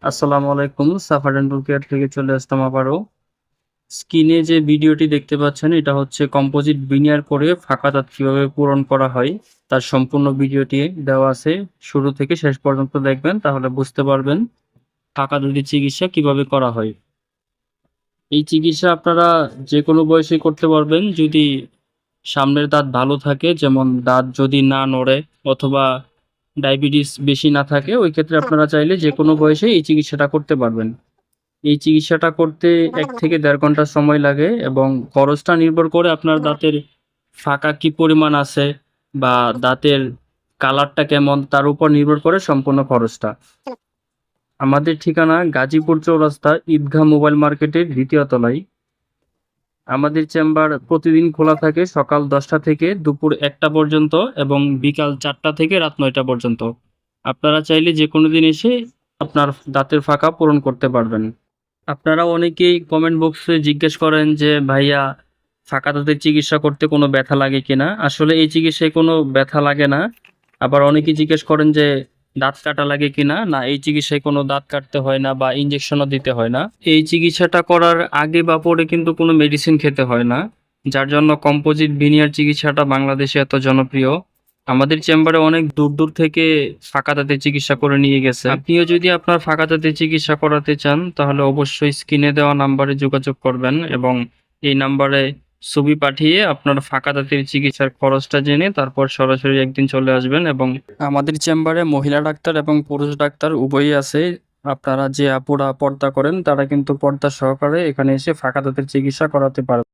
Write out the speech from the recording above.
আসসালামু আলাইকুম। সাফা dental care থেকে চলে আসলাম আবারও। স্ক্রিনে যে ভিডিওটি দেখতে পাচ্ছেন এটা হচ্ছে কম্পোজিট ভিনিয়ার করে ফাঁকা দাঁত কিভাবে পূরণ করা হয় তার সম্পূর্ণ ভিডিওটি দেওয়া আছে। শুরু থেকে শেষ পর্যন্ত দেখবেন, তাহলে বুঝতে পারবেন ফাঁকা দাঁতের চিকিৎসা কিভাবে করা হয়। এই চিকিৎসা আপনারা যে কোনো বয়সেই করতে পারবেন যদি সামনের দাঁত ভালো থাকে, যেমন দাঁত যদি না নড়ে অথবা ডায়াবেটিস বেশি না থাকে, ওই ক্ষেত্রে আপনারা চাইলে যে কোনো বয়সে এই চিকিৎসাটা করতে পারবেন। এই চিকিৎসাটা করতে ১ থেকে ১.৫ ঘন্টা সময় লাগে এবং খরচটা নির্ভর করে আপনার দাঁতের ফাঁকা কি পরিমাণ আছে বা দাঁতের কালারটা কেমন তার উপর নির্ভর করে সম্পূর্ণ খরচটা। আমাদের ঠিকানা গাজীপুর চৌরাস্তা ঈদগাহ মোবাইল মার্কেটের ২য় তলায়। আমাদের চেম্বার প্রতিদিন খোলা থাকে সকাল ১০টা থেকে দুপুর ১টা পর্যন্ত এবং বিকাল ৪টা থেকে রাত ৯টা পর্যন্ত। আপনারা চাইলে যেকোনো দিন এসে আপনার দাঁতের ফাঁকা পূরণ করতে পারবেন। আপনারা অনেকেই কমেন্ট বক্সে জিজ্ঞেস করেন যে ভাইয়া ফাঁকা দাঁতের চিকিৎসা করতে কোনো ব্যথা লাগে কিনা? আসলে এই চিকিৎসায় কোনো ব্যথা লাগে না। আবার অনেকেই জিজ্ঞেস করেন যে দাঁত কাটা লাগে কিনা? না, এই চিকিৎসায় কোনো দাঁত কাটতে হয় না বা ইনজেকশনও দিতে হয় না। এই চিকিৎসাটা করার আগে বা পরে কিন্তু কোনো মেডিসিন খেতে হয় না। যার জন্য কম্পোজিট ভিনিয়ার চিকিৎসাটা বাংলাদেশে এত জনপ্রিয়। আমাদের চেম্বারে অনেক দূর থেকে ফাঁকা দাঁতের চিকিৎসা করে নিয়ে গেছে। আপনিও যদি আপনার ফাঁকা দাঁতের চিকিৎসা করাতে চান তাহলে অবশ্যই স্ক্রিনে দেওয়া নাম্বারে যোগাযোগ করবেন এবং এই নাম্বারে ছবি পাঠিয়ে আপনার ফাঁকা দাঁতের চিকিৎসার খরচটা জেনে তারপর সরাসরি একদিন চলে আসবেন। এবং আমাদের চেম্বারে মহিলা ডাক্তার এবং পুরুষ ডাক্তার উভয়ই আছে। আপনারা যে আপুরা পর্দা করেন তারা কিন্তু পর্দা সহকারে এখানে এসে ফাঁকা দাঁতের চিকিৎসা করাতে পারবেন।